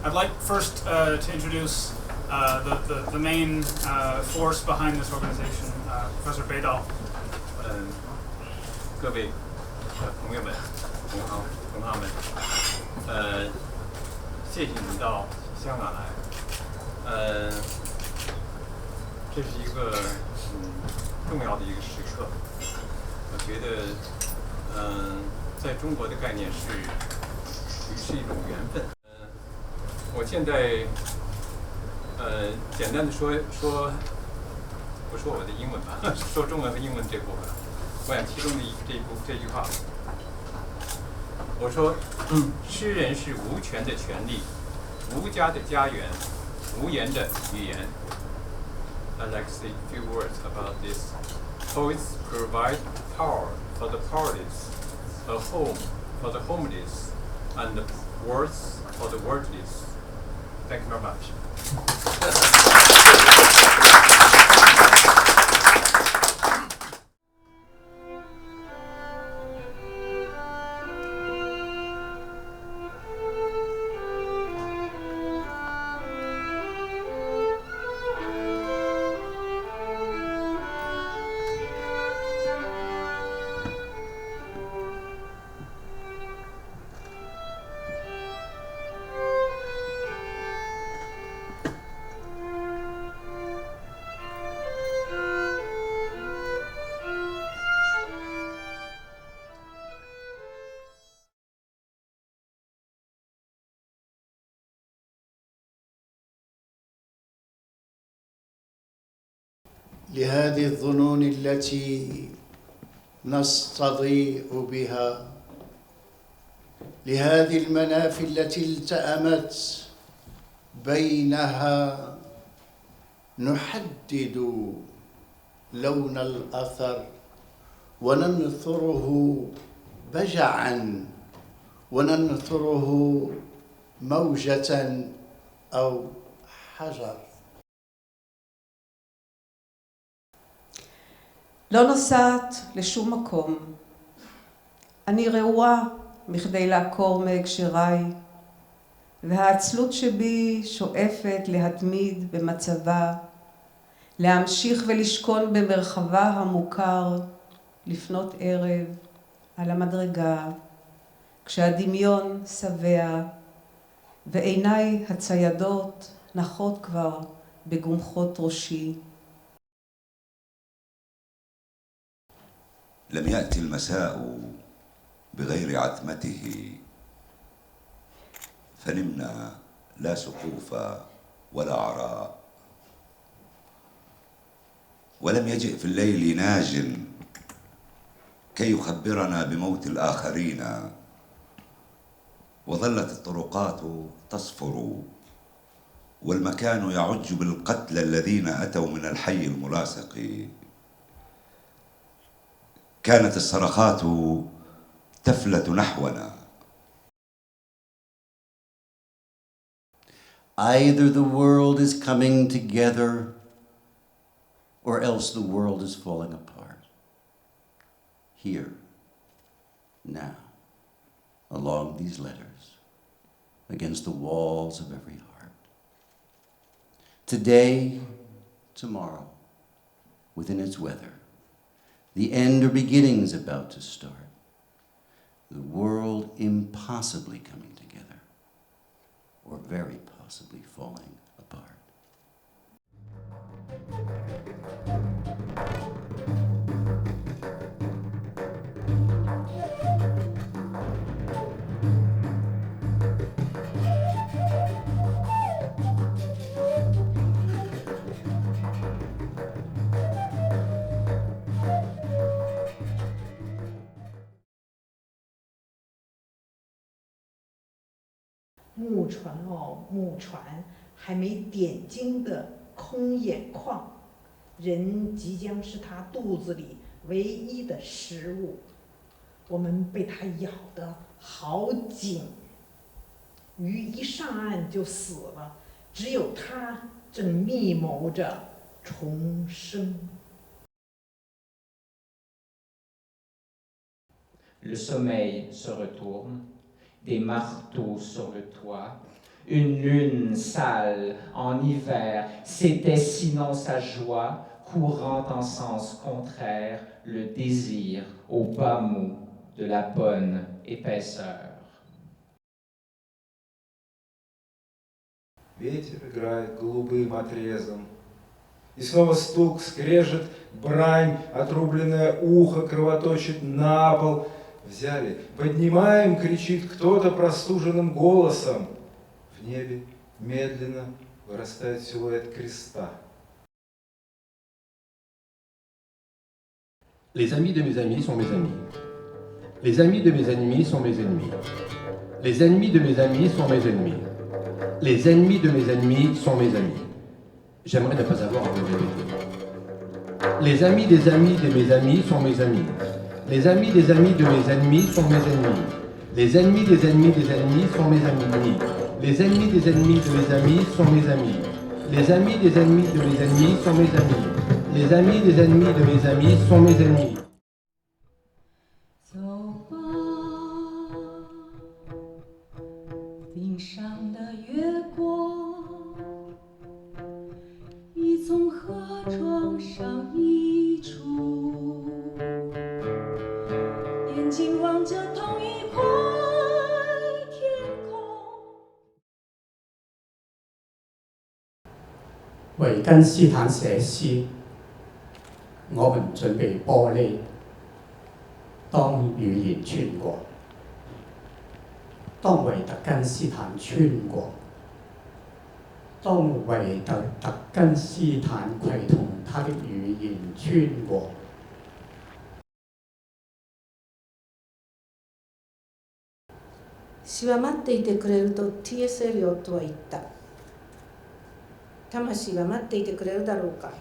I'd like first to introduce the main force behind this organization, Professor Beidao. 各位朋友们、同行们，谢谢你到香港来。这是一个重要的一个时刻。我觉得，在中国的概念是一种缘分。我现在简单的说，不说我的英文吧，说中文和英文这部分。我想其中的这句话，我说，诗人是无权的权利，无家的家园，无言的语言。I'd like to say a few words about this. Poets provide power for the powerless, a home for the homeless, and words for the wordless. Thank you very much. لهذه الظنون التي نستضيء بها، لهذه المنافي التي التأمت بينها نحدد لون الأثر وننثره بجعا وننثره موجة أو حجر. לא נוסעת לשום מקום. אני רעועה מכדי לעקור מהקשריי, והעצלות שבי שואפת להתמיד במצבה, להמשיך ולשכון במרחבה המוכר, לפנות ערב על המדרגה, כשהדמיון שבע, ועיניי הציידות נחות כבר בגומחות ראשי. لم يأتي المساء بغير عتمته، فنمنا لا سقوف ولا عراء، ولم يجئ في الليل ناج كي يخبرنا بموت الآخرين، وظلت الطرقات تصفر والمكان يعج بالقتلى الذين أتوا من الحي الملاصق. كانت الصرخات تفلت نحونا. Either the world is coming together or else the world is falling apart. Here, now, along these letters, against the walls of every heart. Today, tomorrow, within its weather, the end or beginning's about to start. The world impossibly coming together, or very possibly falling apart.木船还没点睛的空眼眶，人即将是他肚子里唯一的食物。我们被他咬得好紧，鱼一上岸就死了，只有他正密谋着重生。Le sommeil se retourne, des marteaux sur le toit, une lune sale en hiver, c'était sinon sa joie, courant en sens contraire, le désir au bas mot de la bonne épaisseur. Ветер играет голубым отрезом. И снова стук, скрежет, брань, отрубленное ухо кровоточит на пол. Взяли, поднимаем, кричит кто-то простуженным голосом. В небе медленно вырастает силуэт креста. Les amis de mes amis sont mes amis. Les amis de mes ennemis sont mes ennemis. Les ennemis de mes amis sont mes ennemis. Les ennemis de mes ennemis sont mes amis. J'aimerais ne pas avoir à vous le répéter. Les amis de mes amis sont mes amis. Les amis de mes ennemis sont mes ennemis. Les ennemis des ennemis sont mes amis. Les ennemis de mes amis sont mes amis. Les amis de mes ennemis sont mes amis. Les amis des ennemis de mes amis sont mes ennemis. 走吧，顶上的月光已从河床上溢出，眼睛望着同一块天空。维根斯坦写诗，我們準備玻璃，當語言穿過，當維特根斯坦穿過，當維特根斯坦攜同他的語言穿過。死は待っていてくれると T.S. エリオットは言った。魂は待っていてくれるだろうか。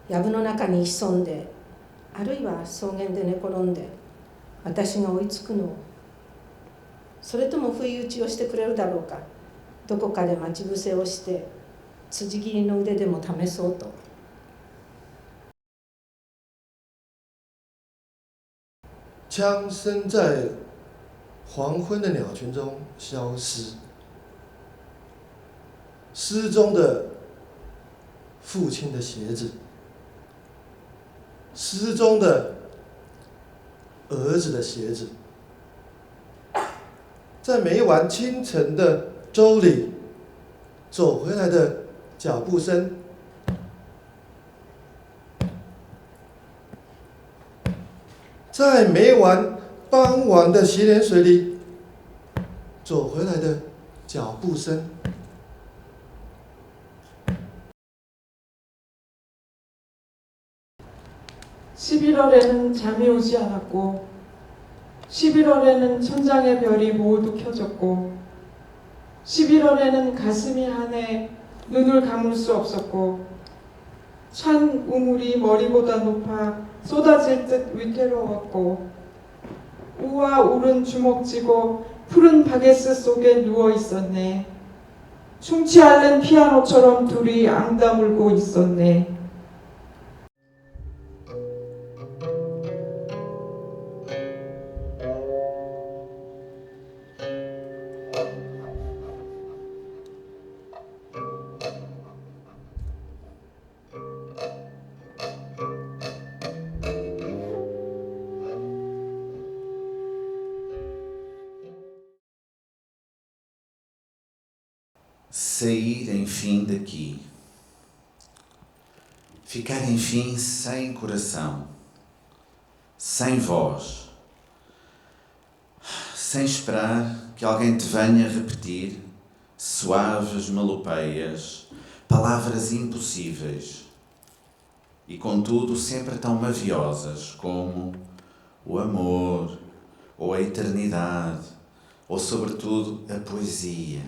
藪の中に潜んで、あるいは草原で寝転んで、私が追いつくのを。それとも不意打ちをしてくれるだろうか。どこかで待ち伏せをして、辻切りの腕でも試そうと。枪声在黄昏的鸟群中消失。失踪的父亲的鞋子，失踪的儿子的鞋子，在每一晚清晨的粥里走回来的脚步声，在每晚傍晚的洗脸水里走回来的脚步声。 11월에는 잠이 오지 않았고 11월에는 천장의 별이 모두 켜졌고 11월에는 가슴이 한해 눈을 감을 수 없었고 찬 우물이 머리보다 높아 쏟아질 듯 위태로웠고 우와 울은 주먹쥐고 푸른 바게스 속에 누워 있었네. 충치 앓는 피아노처럼 둘이 앙다물고 있었네. Sair enfim daqui. Ficar enfim sem coração, sem voz, sem esperar que alguém te venha repetir suaves melopeias, palavras impossíveis e contudo sempre tão maviosas como o amor, ou a eternidade, ou sobretudo a poesia.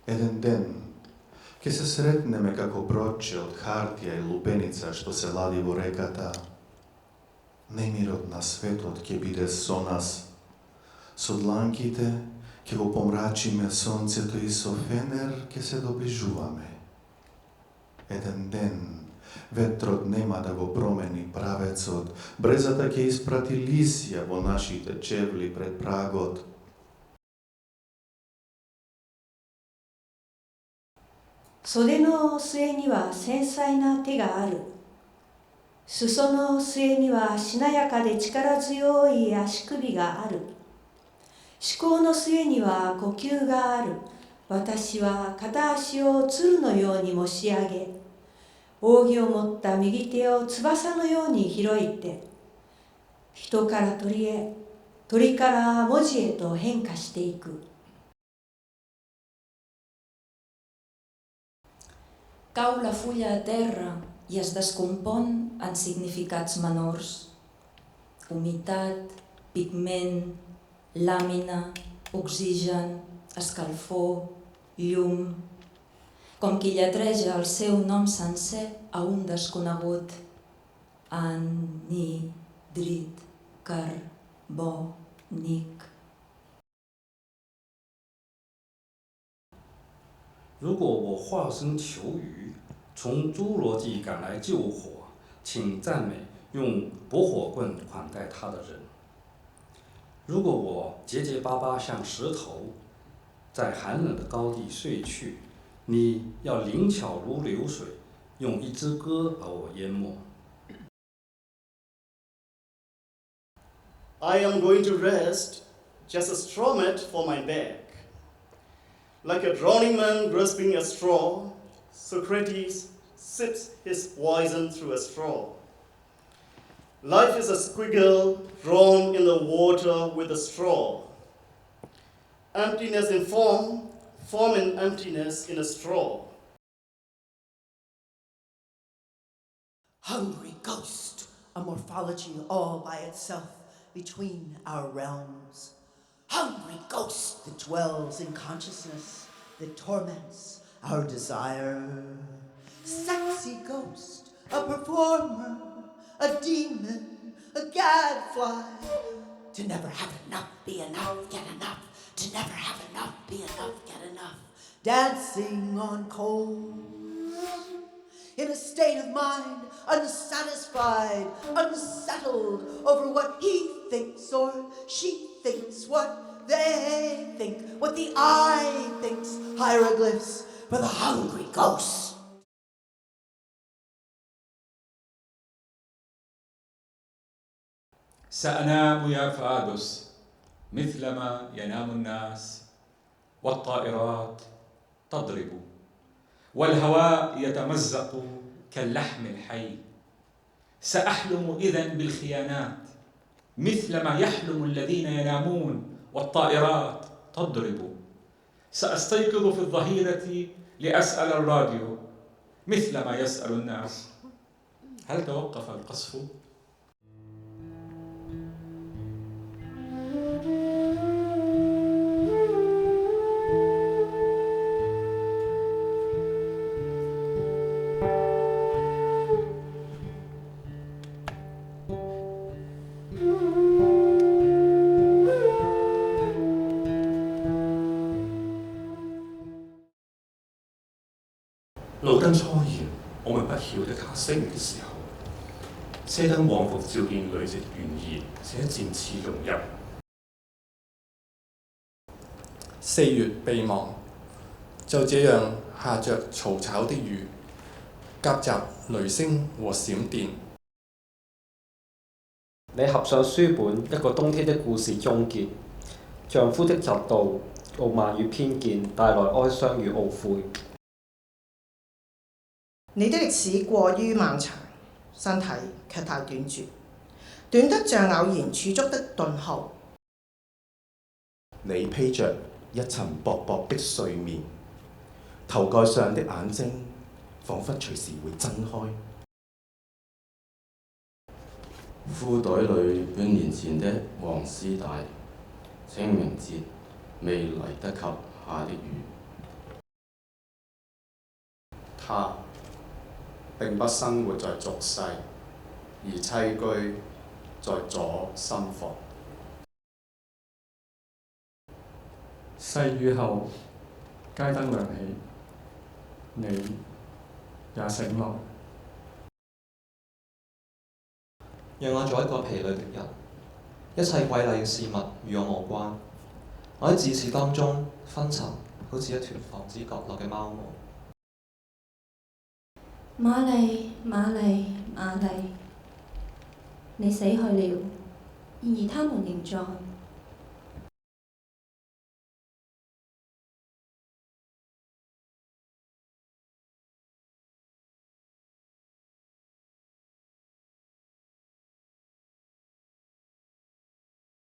Jedan den, keď sa sretneme kako broče od hartija i lupenica što se ladivo rekata, nemir na svetlo tke bide so nas, so dlankite, ke ho pomračime soncето i so fener, ke se dobližuvame. Jedan den, Ветрот нема да го промени правецот, брезата ќе испрати лисја во нашите чевли пред прагот. 袖の末には繊細な手がある。裾の末にはしなやかで力強い足首がある。思考の末には呼吸がある。私は片足を鶴のように持ち上げ、扇を持った右手を翼のように広いて、人から鳥へ、鳥から文字へと変化していく。Cau la fulla a terra i es descompon en significats menors. Humitat, pigment, làmina, oxigen, escalfor, llum, com qui lletreja el seu nom sencer a un desconegut. Anhidrit, carbònic. 如果我化身求雨，从侏罗纪赶来救火，请赞美用拨火棍款待他的人。如果我结结巴巴像石头，在寒冷的高地睡去，你要灵巧如流水，用一支歌把我淹没。I am going to rest, just a straw mat for my back. Like a drowning man grasping a straw, Socrates sips his poison through a straw. Life is a squiggle drawn in the water with a straw. Emptiness in form, form in emptiness in a straw. Hungry ghost, a morphology all by itself between our realms. Hungry ghost that dwells in consciousness, that torments our desire. Sexy ghost, a performer, a demon, a gadfly. To never have enough, be enough, get enough. To never have enough, be enough, get enough. Dancing on coals. In a state of mind, unsatisfied, unsettled over what he thinks or she thinks, what they think, what the I thinks, hieroglyphs for the hungry ghosts. سأنام يا فادس مثلما ينام الناس، والطائرات تضرب، والهواء يتمزق كاللحم الحي. سأحلم إذن بالخيانات مثلما يحلم الذين ينامون والطائرات تضرب. سأستيقظ في الظهيرة لأسأل الراديو مثلما يسأل الناس: هل توقف القصف؟路燈初現，我們不曉得它熄滅的時候，車燈往復照見累積懸疑，且漸次融入。4月備忘，就這樣下着嘈吵的雨，夾雜雷聲和閃電。你合上書本，一個冬天的故事終結。丈夫的嫉妒、傲慢與偏見帶來哀傷與懊悔。你的歷史過於漫長，身體卻太短絕，短得像偶然儲足的頓號。你披着一層薄薄的睡眠，頭蓋上的眼睛彷彿隨時會睜開。褲袋裏半年前的黃絲帶，清明節未嚟得及下的雨。他並不生活在俗世，而棲居在左心房。細雨後，街燈亮起，你也醒來。讓我做一個疲累的人。一切瑰麗嘅事物與我無關。我喺自視當中昏沉，好似一團防止角落嘅貓毛。瑪麗，瑪麗，瑪麗，你死去了，然而他們仍在。